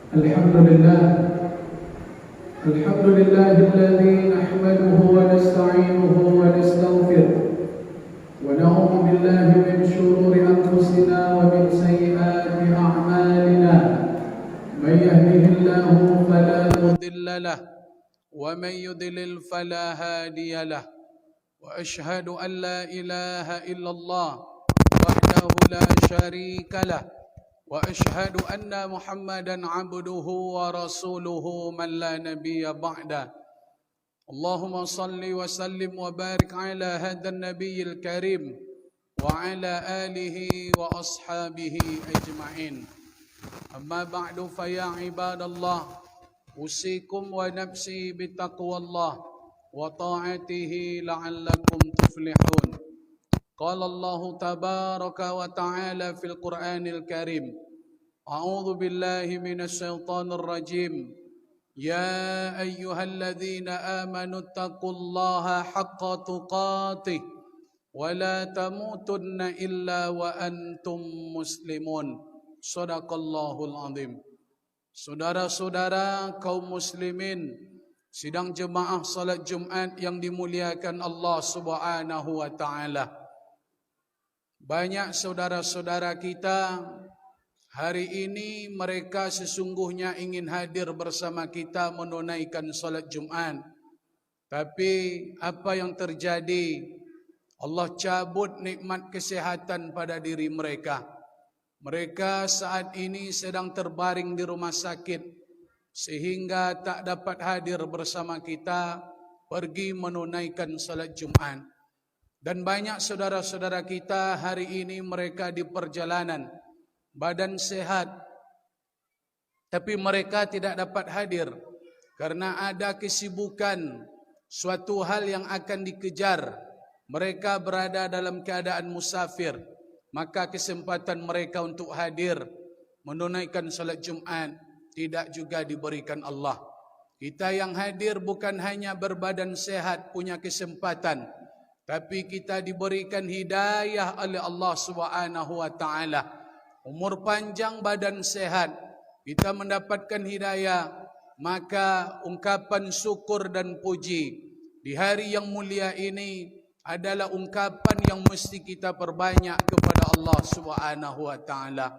الحمد لله الذي نحمده ونستعينه ونستغفره ونعوذ بالله من شرور أنفسنا ومن سيئات أعمالنا من يهده الله فلا مضل له ومن يضلل فلا هادي له وأشهد أن لا إله إلا الله وحده لا شريك له وأشهد أن محمدا عبده ورسوله من لا نبي بعده اللهم صل وسلم وبارك على هذا النبي الكريم وعلى آله وأصحابه أجمعين أما بعد فيا عباد الله أوصيكم ونفسي بتقوى الله وطاعته لعلكم تفلحون قال الله تبارك وتعالى في القرآن الكريم أعوذ بالله من الشيطان الرجيم يا أيها الذين آمنوا اتقوا الله حق تقاته ولا تموتن إلا وأنتم مسلمون صدق الله العظيم. Saudara-saudara kaum muslimin, sidang jemaah salat Jumat yang dimuliakan Allah Subhanahu wa taala. Banyak saudara-saudara kita hari ini mereka sesungguhnya ingin hadir bersama kita menunaikan salat Jumat. Tapi apa yang terjadi? Allah cabut nikmat kesehatan pada diri mereka. Mereka saat ini sedang terbaring di rumah sakit sehingga tak dapat hadir bersama kita pergi menunaikan salat Jumat. Dan banyak saudara-saudara kita hari ini mereka di perjalanan, badan sehat, tapi mereka tidak dapat hadir karena ada kesibukan, suatu hal yang akan dikejar. Mereka berada dalam keadaan musafir, maka kesempatan mereka untuk hadir menunaikan salat Jumat tidak juga diberikan Allah. Kita yang hadir bukan hanya berbadan sehat punya kesempatan, tapi kita diberikan hidayah oleh Allah Subhanahu wa taala. Umur panjang, badan sehat, kita mendapatkan hidayah, maka ungkapan syukur dan puji di hari yang mulia ini adalah ungkapan yang mesti kita perbanyak kepada Allah Subhanahu wa taala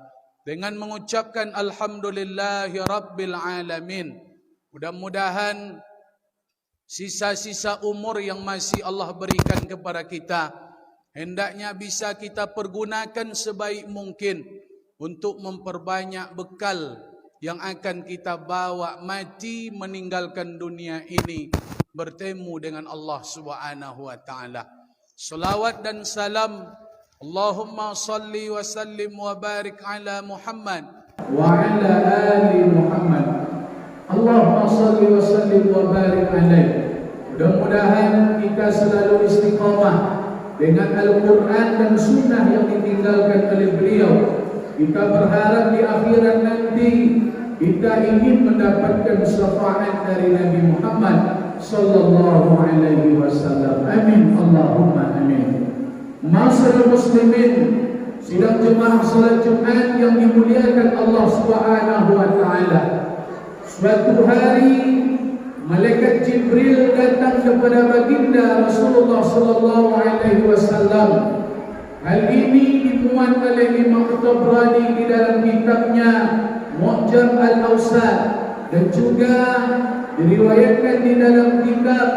dengan mengucapkan alhamdulillahi rabbil alamin. Mudah-mudahan sisa-sisa umur yang masih Allah berikan kepada kita hendaknya bisa kita pergunakan sebaik mungkin untuk memperbanyak bekal yang akan kita bawa mati meninggalkan dunia ini bertemu dengan Allah Subhanahu wa taala. Salawat dan salam Allahumma salli wa sallim wa barik ala Muhammad wa ala ali Muhammad. Allahumma salli wa sallim wa barik alaihi. Mudah-mudahan kita selalu istiqamah dengan Al-Quran dan Sunnah yang ditinggalkan oleh beliau. Kita berharap di akhirat nanti kita ingin mendapatkan syafaat dari Nabi Muhammad sallallahu alaihi wasallam. Amin Allahumma amin. Ma'asyiral muslimin, sidang jemaah salat Jumat yang dimuliakan Allah Subhanahu wa taala. Suatu hari malaikat Jibril datang kepada baginda Rasulullah sallallahu alaihi wasallam. Hal ini dimuat oleh Imam Tabrani di dalam kitabnya Mu'jam Al-Awsat dan juga diriwayatkan di dalam kitab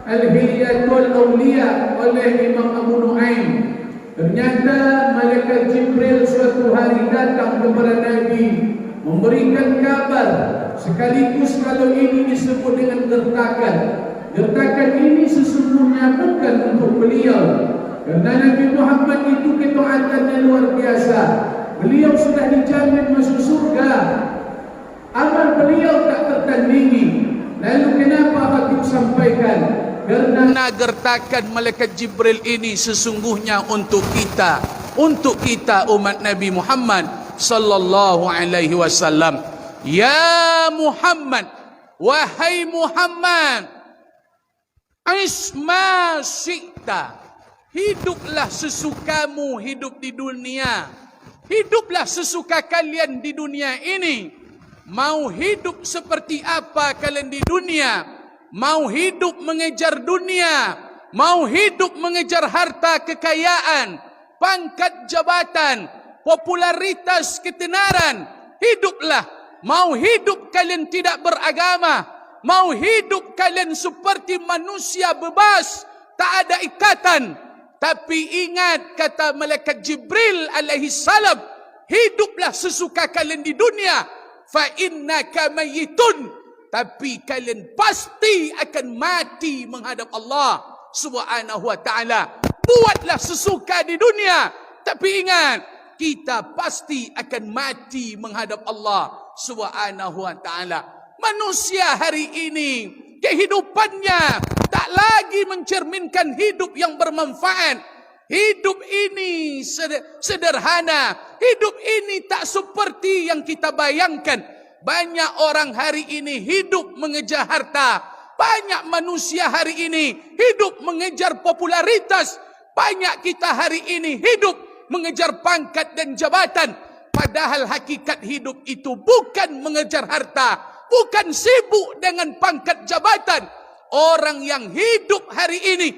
Al-Hilyatul Awliya oleh Imam Abu Nu'aim. Ternyata malaikat Jibril suatu hari datang kepada Nabi memberikan kabar, sekaligus kalau ini disebut dengan gertakan. Gertakan ini sesungguhnya bukan untuk beliau, karena Nabi Muhammad itu ketaatannya luar biasa. Beliau sudah dijamin masuk surga. Amal beliau tak tertandingi. Lalu kenapa Khatib sampaikan? Karena gertakan malaikat Jibril ini sesungguhnya untuk kita umat Nabi Muhammad sallallahu alaihi wasallam. Ya Muhammad, wahai Muhammad, isma syi'ta, hiduplah sesukamu hidup di dunia. Hiduplah sesuka kalian di dunia ini. Mau hidup seperti apa kalian di dunia? Mau hidup mengejar dunia, mau hidup mengejar harta kekayaan, pangkat jabatan, popularitas ketenaran, hiduplah. Mau hidup kalian tidak beragama, mau hidup kalian seperti manusia bebas, tak ada ikatan. Tapi ingat kata malaikat Jibril alaihi salam, hiduplah sesuka kalian di dunia, fa innaka mayyitun, tapi kalian pasti akan mati menghadap Allah Subhanahu wa taala. Buatlah sesuka di dunia, tapi ingat kita pasti akan mati menghadap Allah Subhanahu wa taala. Manusia hari ini kehidupannya tak lagi mencerminkan hidup yang bermanfaat. Hidup ini sederhana. Hidup ini tak seperti yang kita bayangkan. Banyak orang hari ini hidup mengejar harta. Banyak manusia hari ini hidup mengejar popularitas. Banyak kita hari ini hidup mengejar pangkat dan jabatan. Padahal hakikat hidup itu bukan mengejar harta, bukan sibuk dengan pangkat jabatan. Orang yang hidup hari ini,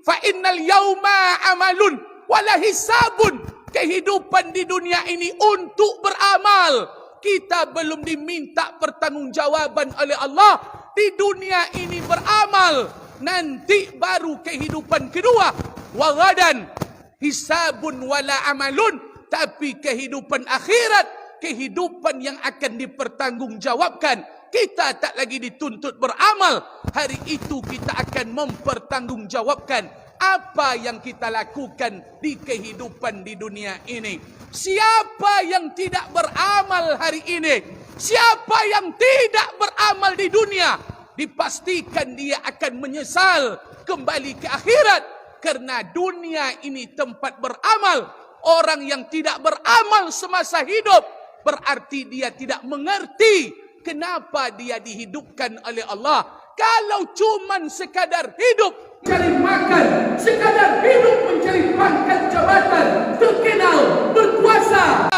fa innal yauma amalun wala hisabun. Kehidupan di dunia ini untuk beramal. Kita belum diminta pertanggungjawaban oleh Allah. Di dunia ini beramal, nanti baru kehidupan kedua. Wa ghadan hisabun wala amalun. Tapi kehidupan akhirat, kehidupan yang akan dipertanggungjawabkan. Kita tak lagi dituntut beramal. Hari itu kita akan mempertanggungjawabkan apa yang kita lakukan di kehidupan di dunia ini. Siapa yang tidak beramal hari ini, siapa yang tidak beramal di dunia, dipastikan dia akan menyesal kembali ke akhirat. Karena dunia ini tempat beramal. Orang yang tidak beramal semasa hidup, berarti dia tidak mengerti kenapa dia dihidupkan oleh Allah. Kalau cuman sekadar hidup mencari makan, sekadar hidup mencari pangkat jabatan, terkenal, berkuasa,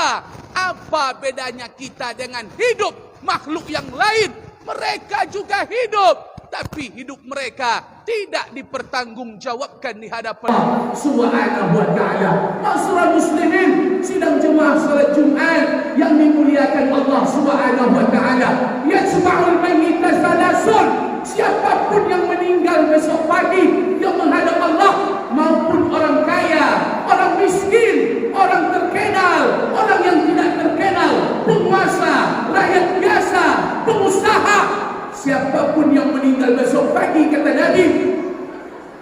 apa bedanya kita dengan hidup makhluk yang lain? Mereka juga hidup, tapi hidup mereka tidak dipertanggungjawabkan di hadapan Allah Subhanahu wa taala. Ma'asyiral muslimin, sidang jemaah salat Jumat yang dimuliakan Allah Subhanahu wa taala. Yasma'ul mayyita salasun. Siapapun yang meninggal besok pagi yang menghadap Allah, maupun orang kaya, orang miskin, orang terkenal, orang yang tidak terkenal, penguasa, rakyat biasa, pengusaha, siapapun yang meninggal besok pagi, kata Nabi,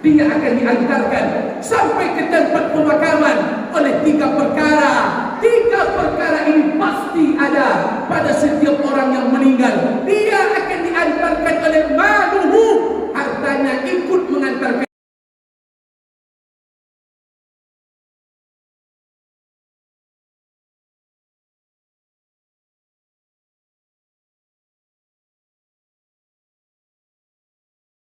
dia akan diantarkan sampai ke tempat pemakaman oleh 3 perkara. 3 perkara ini pasti ada pada setiap orang yang meninggal. Dia akan diantarkan oleh maluhu, hartanya ikut mengantarkan.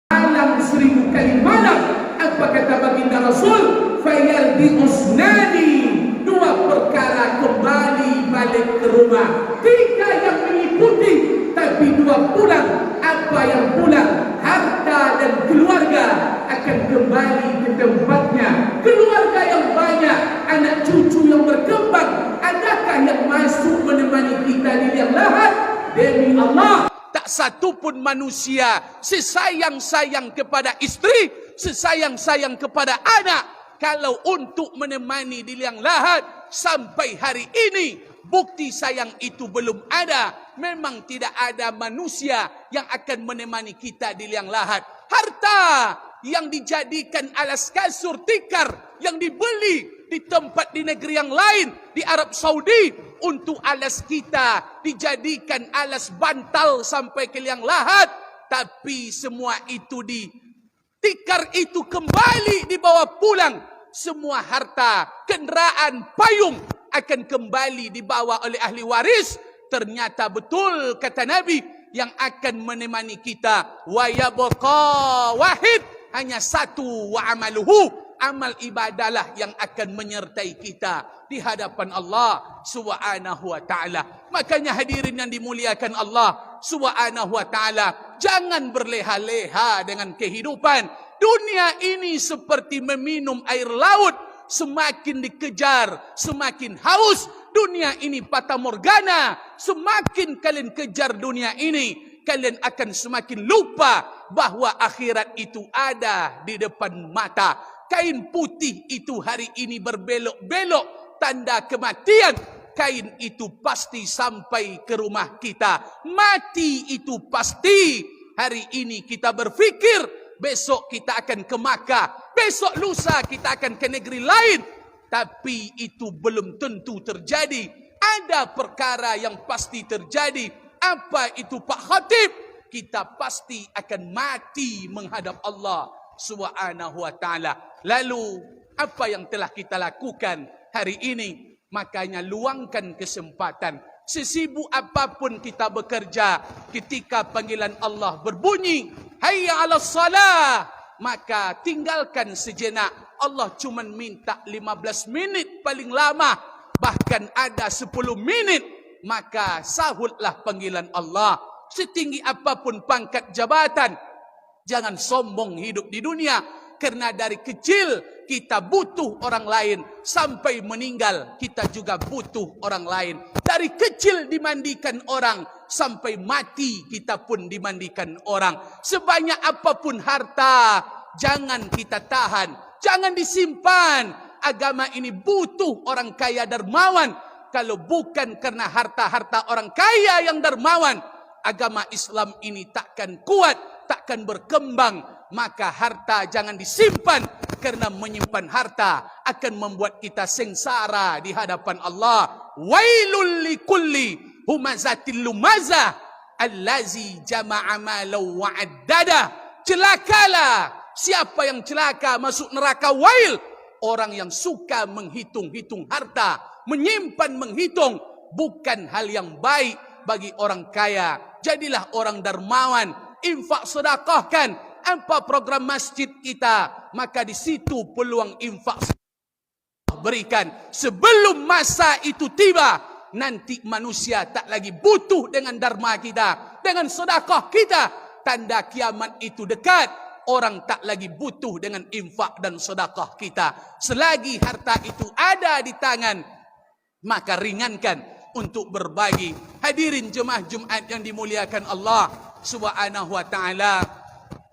Malam 1000 kali malam. Apa kata baginda Rasul? Fayaldi usnani. 2 perkara kembali balik ke rumah. 3 yang mengikuti, tapi 2 pulang. Apa yang pulang? Harta dan keluarga akan kembali ke tempatnya. Keluarga yang banyak, anak cucu yang berkembang, adakah yang masuk menemani kita di liang lahat? Demi Allah, tak satu pun manusia sesayang-sayang kepada istri, sesayang-sayang kepada anak, kalau untuk menemani di liang lahat. Sampai hari ini bukti sayang itu belum ada. Memang tidak ada manusia yang akan menemani kita di liang lahat. Harta yang dijadikan alas kasur tikar, yang dibeli di tempat di negeri yang lain, di Arab Saudi, untuk alas kita dijadikan alas bantal sampai ke liang lahat. Tapi semua itu tikar itu kembali dibawa pulang. Semua harta, kenderaan, payung akan kembali dibawa oleh ahli waris. Ternyata betul kata Nabi, yang akan menemani kita wa yabqa wahid, hanya satu, wa amaluhu, amal ibadahlah yang akan menyertai kita di hadapan Allah Subhanahu wa taala. Makanya hadirin yang dimuliakan Allah Subhanahu wa taala, jangan berleha-leha dengan kehidupan. Dunia ini seperti meminum air laut, semakin dikejar semakin haus. Dunia ini fata morgana, semakin kalian kejar dunia ini, kalian akan semakin lupa bahwa akhirat itu ada di depan mata. Kain putih itu hari ini berbelok-belok, tanda kematian. Kain itu pasti sampai ke rumah kita. Mati itu pasti. Hari ini kita berfikir, besok kita akan ke Makkah, besok lusa kita akan ke negeri lain. Tapi itu belum tentu terjadi. Ada perkara yang pasti terjadi. Apa itu Pak Khatib? Kita pasti akan mati menghadap Allah Subhanahu wa taala. Lalu apa yang telah kita lakukan hari ini? Makanya luangkan kesempatan. Sesibuk apapun kita bekerja, ketika panggilan Allah berbunyi, hayya 'alas salah, maka tinggalkan sejenak. Allah cuma minta 15 minit paling lama, bahkan ada 10 menit, maka sahutlah panggilan Allah. Setinggi apapun pangkat jabatan, jangan sombong hidup di dunia, karena dari kecil kita butuh orang lain, sampai meninggal kita juga butuh orang lain. Dari kecil dimandikan orang, sampai mati kita pun dimandikan orang. Sebanyak apapun harta, jangan kita tahan, jangan disimpan. Agama ini butuh orang kaya dermawan. Kalau bukan karena harta-harta orang kaya yang dermawan, agama Islam ini takkan kuat, takkan berkembang. Maka harta jangan disimpan, karena menyimpan harta akan membuat kita sengsara di hadapan Allah. Wailul likulli humazatil lumazah allazi jama'a malau wa'addada. Celakalah siapa yang celaka, masuk neraka. Wail, orang yang suka menghitung-hitung harta, menyimpan, menghitung. Bukan hal yang baik bagi orang kaya. Jadilah orang dermawan, infak, sedekahkan. Apa program masjid kita, maka di situ peluang infak berikan sebelum masa itu tiba. Nanti manusia tak lagi butuh dengan dharma kita, dengan sedekah kita. Tanda kiamat itu dekat. Orang tak lagi butuh dengan infak dan sedekah kita. Selagi harta itu ada di tangan, maka ringankan untuk berbagi. Hadirin jemaah Jumat yang dimuliakan Allah Subhanahu wa taala.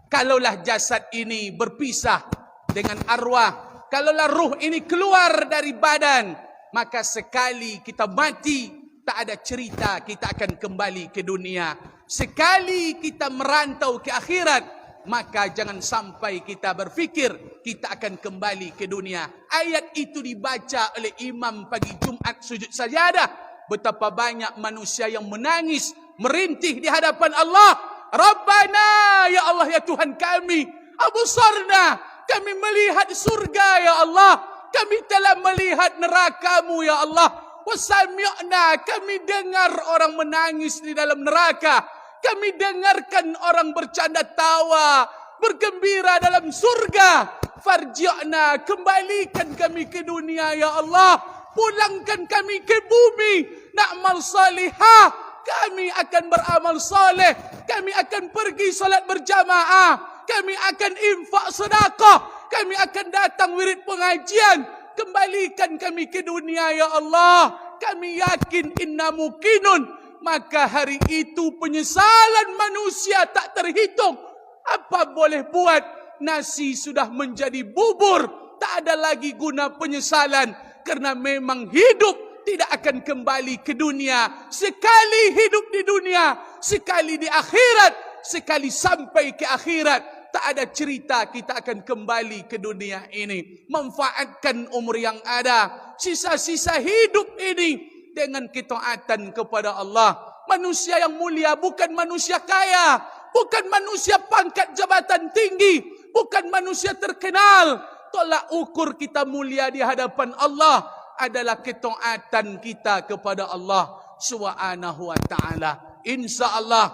Kalaulah jasad ini berpisah dengan arwah, kalaulah ruh ini keluar dari badan, maka sekali kita mati, tak ada cerita kita akan kembali ke dunia. Sekali kita merantau ke akhirat, maka jangan sampai kita berfikir kita akan kembali ke dunia. Ayat itu dibaca oleh imam pagi Jumat sujud sajadah. Betapa banyak manusia yang menangis, merintih di hadapan Allah. Rabbana, ya Allah, ya Tuhan kami, absarna, kami melihat surga ya Allah, kami telah melihat neraka-Mu ya Allah, wasami'na, kami dengar orang menangis di dalam neraka, kami dengarkan orang bercanda tawa, bergembira dalam surga. Farji'na, kembalikan kami ke dunia ya Allah, pulangkan kami ke bumi, na'mal salihah, kami akan beramal soleh, kami akan pergi salat berjamaah, kami akan infak sedekah, kami akan datang wirid pengajian. Kembalikan kami ke dunia ya Allah, kami yakin inna mukinun. Maka hari itu penyesalan manusia tak terhitung. Apa boleh buat, nasi sudah menjadi bubur, tak ada lagi guna penyesalan, karena memang hidup tidak akan kembali ke dunia. Sekali hidup di dunia, sekali di akhirat, sekali sampai ke akhirat, tak ada cerita kita akan kembali ke dunia ini. Manfaatkan umur yang ada, sisa-sisa hidup ini dengan ketaatan kepada Allah. Manusia yang mulia bukan manusia kaya, bukan manusia pangkat jabatan tinggi, bukan manusia terkenal. Tolak ukur kita mulia di hadapan Allah adalah ketaatan kita kepada Allah Subhanahu wa taala. Insyaallah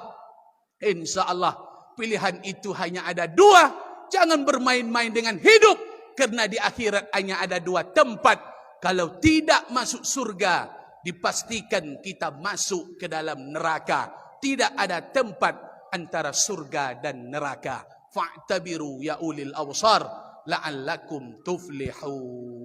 pilihan itu hanya ada dua. Jangan bermain-main dengan hidup. Karena di akhirat hanya ada dua tempat. Kalau tidak masuk surga, dipastikan kita masuk ke dalam neraka. Tidak ada tempat antara surga dan neraka. Fa'tabiru ya ulil awsar la'allakum tuflihun.